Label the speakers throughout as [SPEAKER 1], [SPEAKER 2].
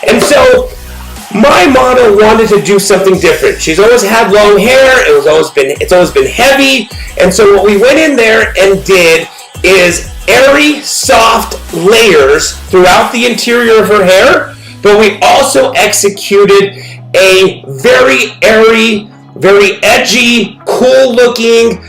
[SPEAKER 1] And so my mama wanted to do something different. She's always had long hair. It's always been heavy. And so what we went in there and did is airy, soft layers throughout the interior of her hair. But we also executed a very airy, very edgy, cool-looking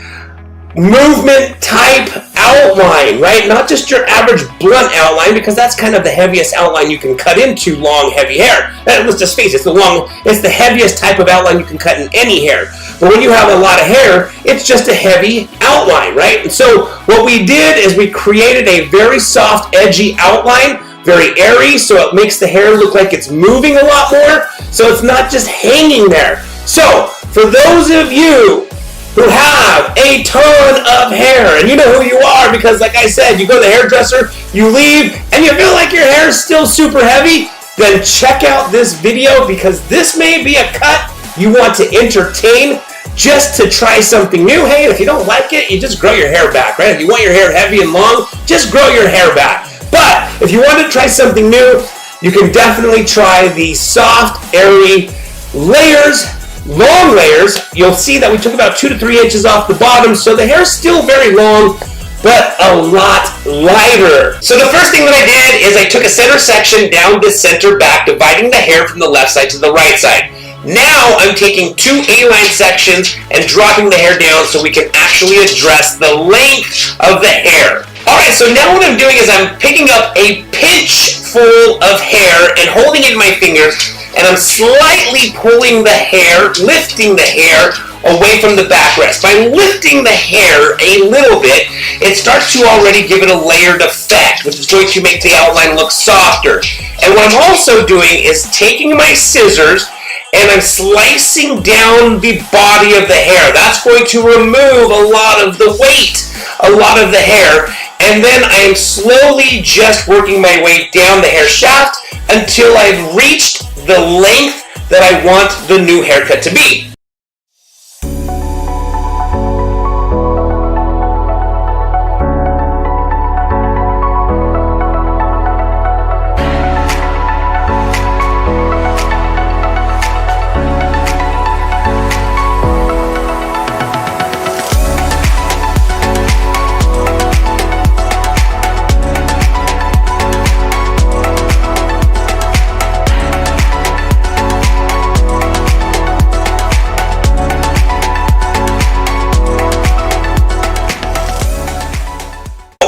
[SPEAKER 1] movement type outline, right? Not just your average blunt outline, because that's kind of the heaviest outline you can cut into long, heavy hair. Let's just face it, it's the heaviest type of outline you can cut in any hair. But when you have a lot of hair, it's just a heavy outline, right? And so what we did is we created a very soft, edgy outline, very airy, so it makes the hair look like it's moving a lot more, so it's not just hanging there. So, for those of you who have a ton of hair, and you know who you are because, like I said, you go to the hairdresser, you leave, and you feel like your hair is still super heavy, then check out this video because this may be a cut you want to entertain just to try something new. Hey, if you don't like it, you just grow your hair back, right? If you want your hair heavy and long, just grow your hair back. But if you want to try something new, you can definitely try the soft, airy layers, long layers. You'll see that we took about 2 to 3 inches off the bottom, so the hair is still very long, but a lot lighter. So the first thing that I did is I took a center section down the center back, dividing the hair from the left side to the right side. Now I'm taking 2 A-line sections and dropping the hair down so we can actually address the length of the hair. Alright, so now what I'm doing is I'm picking up a pinch full of hair and holding it in my fingers, and I'm slightly pulling the hair, lifting the hair away from the backrest. By lifting the hair a little bit, it starts to already give it a layered effect, which is going to make the outline look softer. And what I'm also doing is taking my scissors and I'm slicing down the body of the hair. That's going to remove a lot of the weight, a lot of the hair, and then I am slowly just working my way down the hair shaft until I've reached the length that I want the new haircut to be.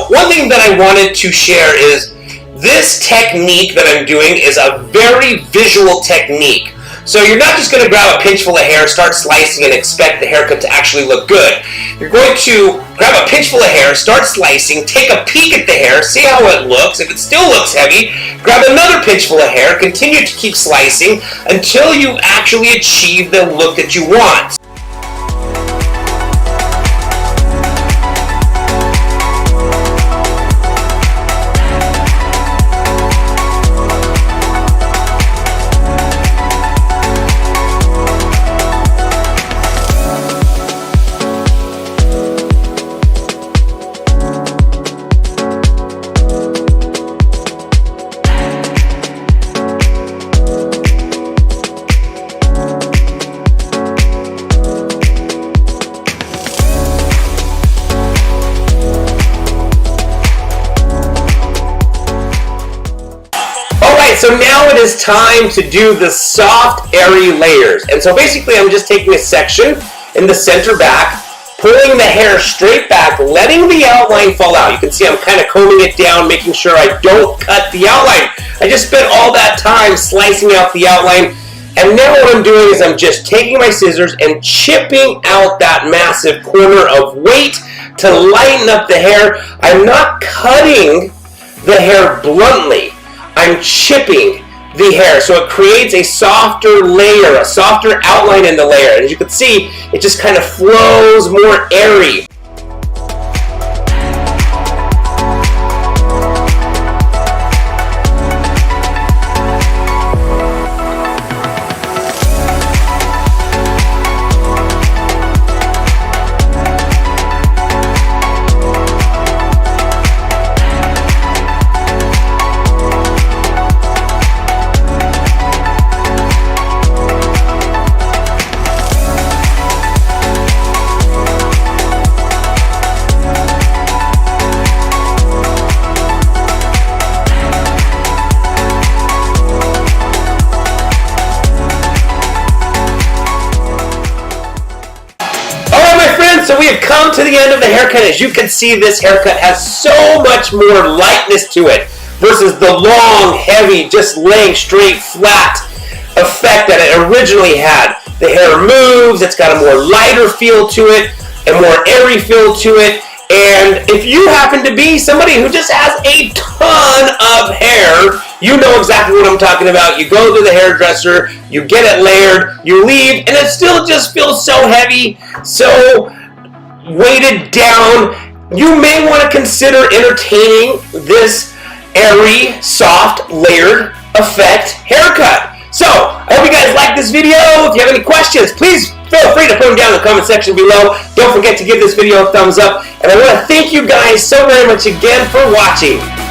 [SPEAKER 1] One thing that I wanted to share is this technique that I'm doing is a very visual technique. So you're not just going to grab a pinch full of hair, start slicing, and expect the haircut to actually look good. You're going to grab a pinch full of hair, start slicing, take a peek at the hair, see how it looks. If it still looks heavy, grab another pinch full of hair, continue to keep slicing until you actually achieve the look that you want. So now it is time to do the soft, airy layers. And so basically I'm just taking a section in the center back, pulling the hair straight back, letting the outline fall out. You can see I'm kind of combing it down, making sure I don't cut the outline. I just spent all that time slicing out the outline. And now what I'm doing is I'm just taking my scissors and chipping out that massive corner of weight to lighten up the hair. I'm not cutting the hair bluntly. I'm chipping the hair, so it creates a softer layer, a softer outline in the layer. And as you can see, it just kind of flows more airy. gentlemen, so we have come to the end of the haircut. As you can see, this haircut has so much more lightness to it versus the long, heavy, just laying straight, flat effect that it originally had. The hair moves, it's got a more lighter feel to it, a more airy feel to it. And if you happen to be somebody who just has a ton of hair, you know exactly what I'm talking about. You go to the hairdresser, you get it layered, you leave, and it still just feels so heavy, so weighted down. You may want to consider entertaining this airy, soft, layered effect haircut. So, I hope you guys like this video. If you have any questions, please feel free to put them down in the comment section below. Don't forget to give this video a thumbs up. And I want to thank you guys so very much again for watching.